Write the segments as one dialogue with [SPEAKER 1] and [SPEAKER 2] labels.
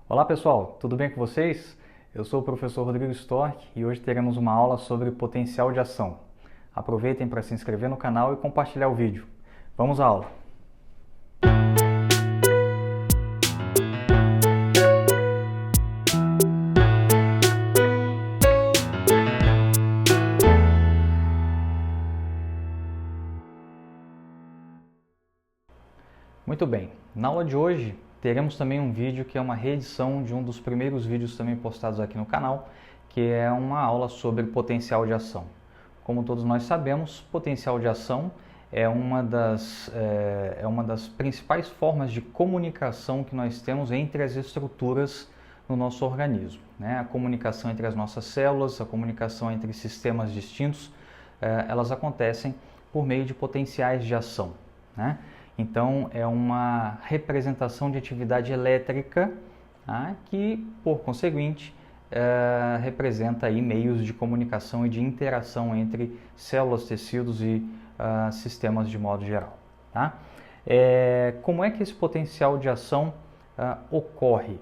[SPEAKER 1] Olá pessoal, tudo bem com vocês? Eu sou o professor Rodrigo Storck e hoje teremos uma aula sobre potencial de ação. Aproveitem para se inscrever no canal e compartilhar o vídeo. Vamos à aula! Muito bem, na aula de hoje teremos também um vídeo que é uma reedição de um dos primeiros vídeos também postados aqui no canal, que é uma aula sobre potencial de ação. Como todos nós sabemos, potencial de ação é uma das principais formas de comunicação que nós temos entre as estruturas no nosso organismo, né? A comunicação entre as nossas células, a comunicação entre sistemas distintos, elas acontecem por meio de potenciais de ação, né? Então, é uma representação de atividade elétrica, tá? Que, por conseguinte, representa aí meios de comunicação e de interação entre células, tecidos e sistemas de modo geral. Tá? Como é que esse potencial de ação ocorre?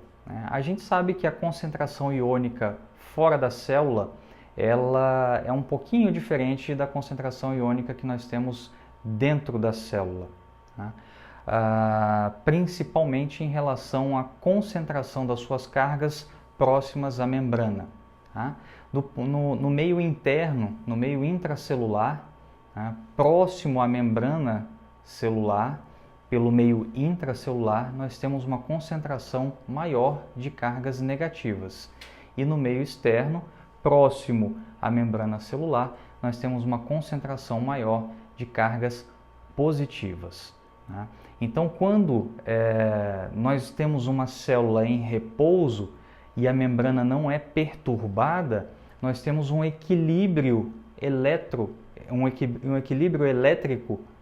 [SPEAKER 1] A gente sabe que a concentração iônica fora da célula ela é um pouquinho diferente da concentração iônica que nós temos dentro da célula. Principalmente em relação à concentração das suas cargas próximas à membrana. No meio interno, no meio intracelular, próximo à membrana celular, pelo meio intracelular, nós temos uma concentração maior de cargas negativas. E no meio externo, próximo à membrana celular, nós temos uma concentração maior de cargas positivas. Então, quando nós temos uma célula em repouso e a membrana não é perturbada, nós temos um equilíbrio elétrico,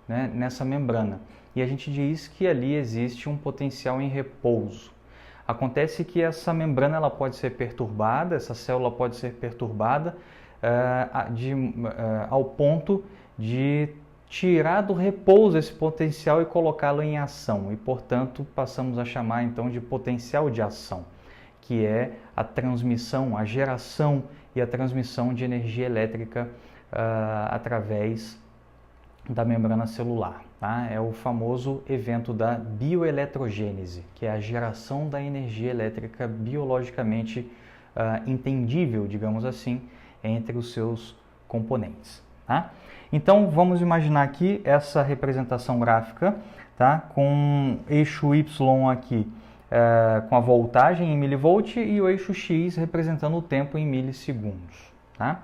[SPEAKER 1] né, nessa membrana. E a gente diz que ali existe um potencial em repouso. Acontece que essa membrana ela pode ser perturbada, essa célula pode ser perturbada ao ponto de tirar do repouso esse potencial e colocá-lo em ação. E, portanto, passamos a chamar então de potencial de ação, que é a transmissão, a geração e a transmissão de energia elétrica através da membrana celular. Tá? É o famoso evento da bioeletrogênese, que é a geração da energia elétrica biologicamente entendível, digamos assim, entre os seus componentes. Tá? Então, vamos imaginar aqui essa representação gráfica, tá? Com eixo Y aqui com a voltagem em milivolt e o eixo X representando o tempo em milissegundos. Tá?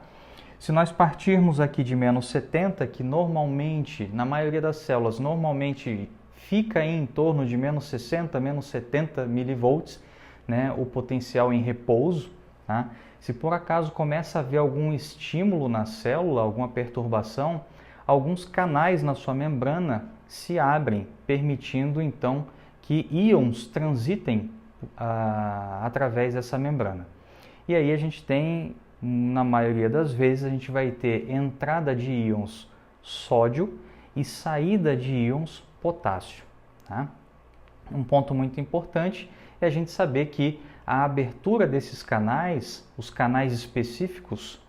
[SPEAKER 1] Se nós partirmos aqui de menos 70, que normalmente, na maioria das células, normalmente fica em torno de menos 60, menos 70 milivolts, né? O potencial em repouso. Tá? Se por acaso começa a haver algum estímulo na célula, alguma perturbação, alguns canais na sua membrana se abrem, permitindo então que íons transitem através dessa membrana. E aí a gente tem, na maioria das vezes, a gente vai ter entrada de íons sódio e saída de íons potássio. Tá? Um ponto muito importante é a gente saber que a abertura desses canais, os canais específicos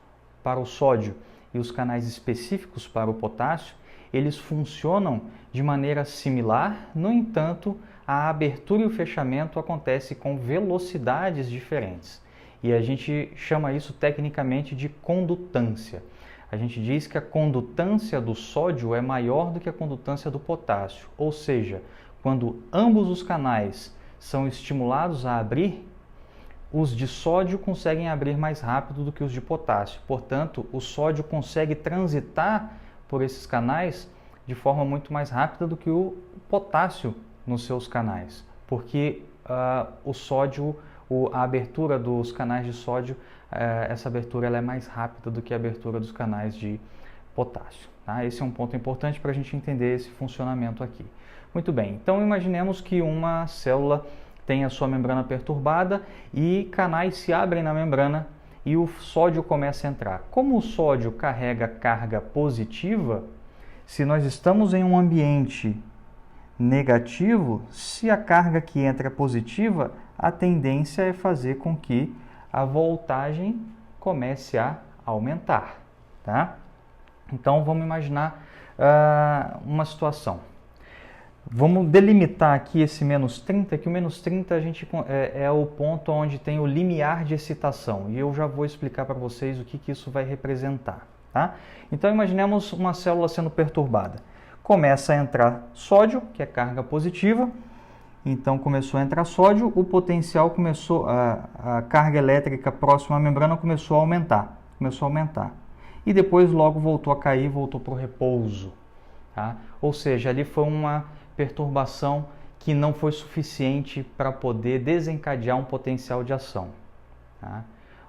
[SPEAKER 1] para o sódio e os canais específicos para o potássio, eles funcionam de maneira similar, no entanto, a abertura e o fechamento acontece com velocidades diferentes. E a gente chama isso tecnicamente de condutância. A gente diz que a condutância do sódio é maior do que a condutância do potássio, ou seja, quando ambos os canais são estimulados a abrir, os de sódio conseguem abrir mais rápido do que os de potássio. Portanto, o sódio consegue transitar por esses canais de forma muito mais rápida do que o potássio nos seus canais, porque o sódio, a abertura dos canais de sódio, essa abertura ela é mais rápida do que a abertura dos canais de potássio. Tá? Esse é um ponto importante para a gente entender esse funcionamento aqui. Muito bem, então imaginemos que uma célula tem a sua membrana perturbada e canais se abrem na membrana e o sódio começa a entrar. Como o sódio carrega carga positiva, se nós estamos em um ambiente negativo, se a carga que entra é positiva, a tendência é fazer com que a voltagem comece a aumentar, tá? Então, vamos imaginar uma situação. Vamos delimitar aqui esse menos 30, que o menos 30 a gente, é o ponto onde tem o limiar de excitação. E eu já vou explicar para vocês o que isso vai representar, tá? Então, imaginemos uma célula sendo perturbada. Começa a entrar sódio, que é carga positiva. Então, começou a entrar sódio, o potencial começou, a carga elétrica próxima à membrana começou a aumentar. E depois logo voltou a cair, voltou para o repouso. Tá? Ou seja, ali foi uma perturbação que não foi suficiente para poder desencadear um potencial de ação. Tá?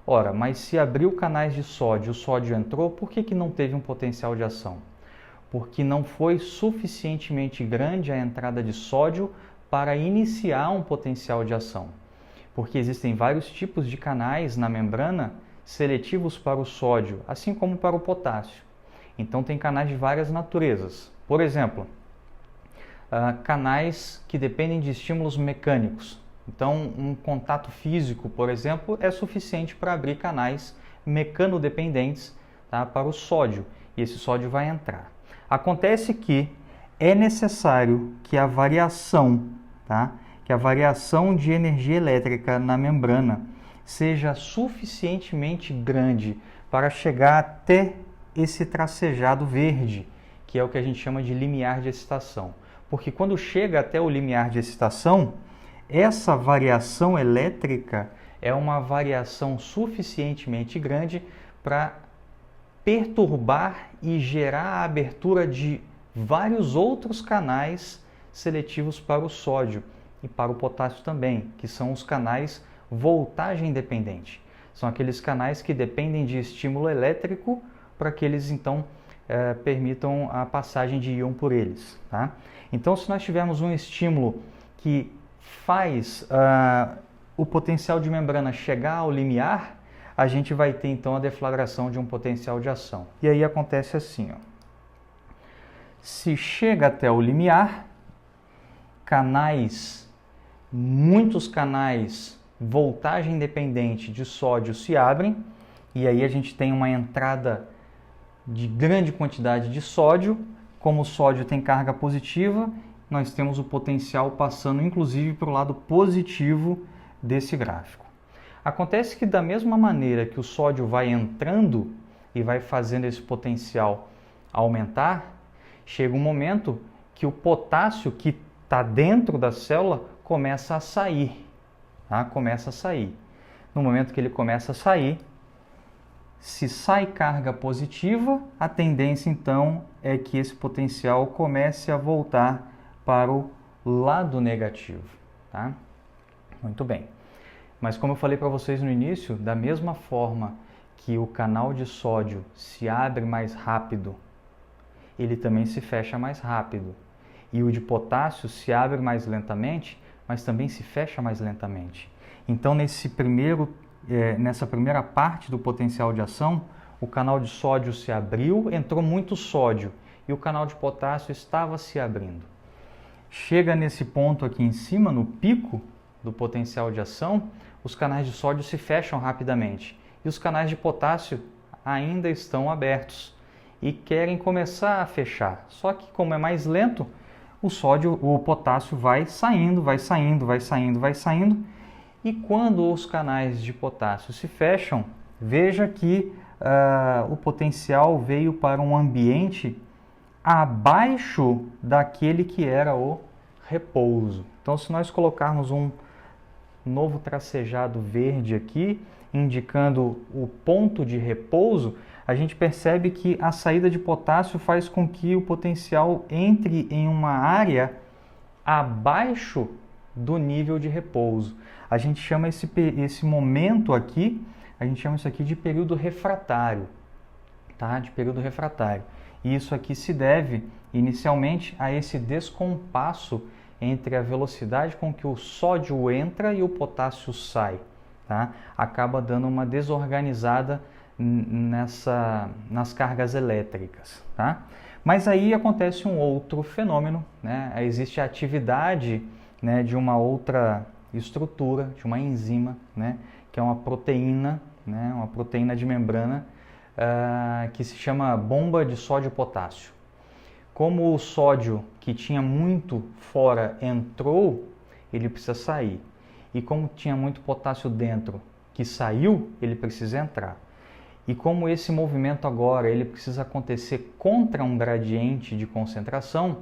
[SPEAKER 1] Ora, mas se abriu canais de sódio, o sódio entrou, por que não teve um potencial de ação? Porque não foi suficientemente grande a entrada de sódio para iniciar um potencial de ação. Porque existem vários tipos de canais na membrana seletivos para o sódio, assim como para o potássio. Então tem canais de várias naturezas. Por exemplo, canais que dependem de estímulos mecânicos. Então um contato físico, por exemplo, é suficiente para abrir canais mecanodependentes, tá, para o sódio. E esse sódio vai entrar. Acontece que é necessário que a variação, tá, que a variação de energia elétrica na membrana seja suficientemente grande para chegar até esse tracejado verde, que é o que a gente chama de limiar de excitação. Porque quando chega até o limiar de excitação, essa variação elétrica é uma variação suficientemente grande para perturbar e gerar a abertura de vários outros canais seletivos para o sódio e para o potássio também, que são os canais voltagem dependente. São aqueles canais que dependem de estímulo elétrico para que eles então permitam a passagem de íon por eles. Tá? Então, se nós tivermos um estímulo que faz o potencial de membrana chegar ao limiar, a gente vai ter então a deflagração de um potencial de ação. E aí acontece assim, ó. Se chega até o limiar, muitos canais voltagem dependente de sódio se abrem, e aí a gente tem uma entrada de grande quantidade de sódio. Como o sódio tem carga positiva, nós temos o potencial passando inclusive para o lado positivo desse gráfico. Acontece que da mesma maneira que o sódio vai entrando e vai fazendo esse potencial aumentar, chega um momento que o potássio que está dentro da célula começa a sair. Tá? Começa a sair. No momento que ele começa a sair, se sai carga positiva, a tendência então é que esse potencial comece a voltar para o lado negativo. Tá? Muito bem. Mas como eu falei para vocês no início, da mesma forma que o canal de sódio se abre mais rápido, ele também se fecha mais rápido. E o de potássio se abre mais lentamente, mas também se fecha mais lentamente. Então, nessa primeira parte do potencial de ação, o canal de sódio se abriu, entrou muito sódio, e o canal de potássio estava se abrindo. Chega nesse ponto aqui em cima, no pico do potencial de ação, os canais de sódio se fecham rapidamente, e os canais de potássio ainda estão abertos e querem começar a fechar. Só que, como é mais lento, o potássio vai saindo, e quando os canais de potássio se fecham, veja que o potencial veio para um ambiente abaixo daquele que era o repouso. Então, se nós colocarmos um novo tracejado verde aqui, indicando o ponto de repouso, a gente percebe que a saída de potássio faz com que o potencial entre em uma área abaixo do nível de repouso. A gente chama esse momento aqui, a gente chama isso aqui de período refratário, tá? De período refratário. E isso aqui se deve inicialmente a esse descompasso entre a velocidade com que o sódio entra e o potássio sai. Tá? Acaba dando uma desorganizada nas cargas elétricas. Tá? Mas aí acontece um outro fenômeno, né? Existe a atividade, né, de uma outra estrutura, de uma enzima, né, que é uma proteína, né, uma proteína de membrana que se chama bomba de sódio e potássio. Como o sódio que tinha muito fora entrou, ele precisa sair. E como tinha muito potássio dentro que saiu, ele precisa entrar. E como esse movimento agora ele precisa acontecer contra um gradiente de concentração,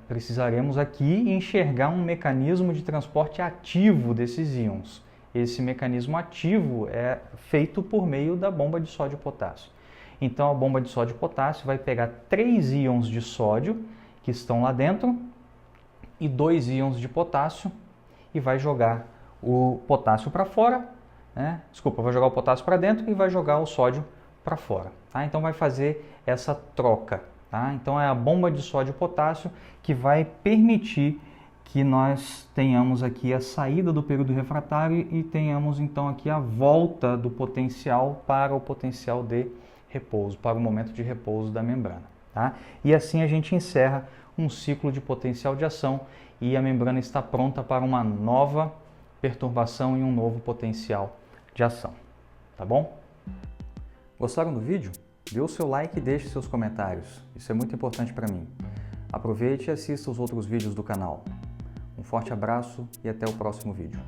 [SPEAKER 1] precisaremos aqui enxergar um mecanismo de transporte ativo desses íons. Esse mecanismo ativo é feito por meio da bomba de sódio e potássio. Então a bomba de sódio e potássio vai pegar 3 íons de sódio que estão lá dentro e 2 íons de potássio e vai jogar o potássio para fora, né? Desculpa, vai jogar o potássio para dentro e vai jogar o sódio para fora. Tá? Então vai fazer essa troca. Tá? Então é a bomba de sódio e potássio que vai permitir que nós tenhamos aqui a saída do período refratário e tenhamos então aqui a volta do potencial para o potencial de repouso, para o momento de repouso da membrana. Tá? E assim a gente encerra um ciclo de potencial de ação e a membrana está pronta para uma nova perturbação e um novo potencial de ação. Tá bom? Gostaram do vídeo? Dê o seu like e deixe seus comentários. Isso é muito importante para mim. Aproveite e assista os outros vídeos do canal. Um forte abraço e até o próximo vídeo.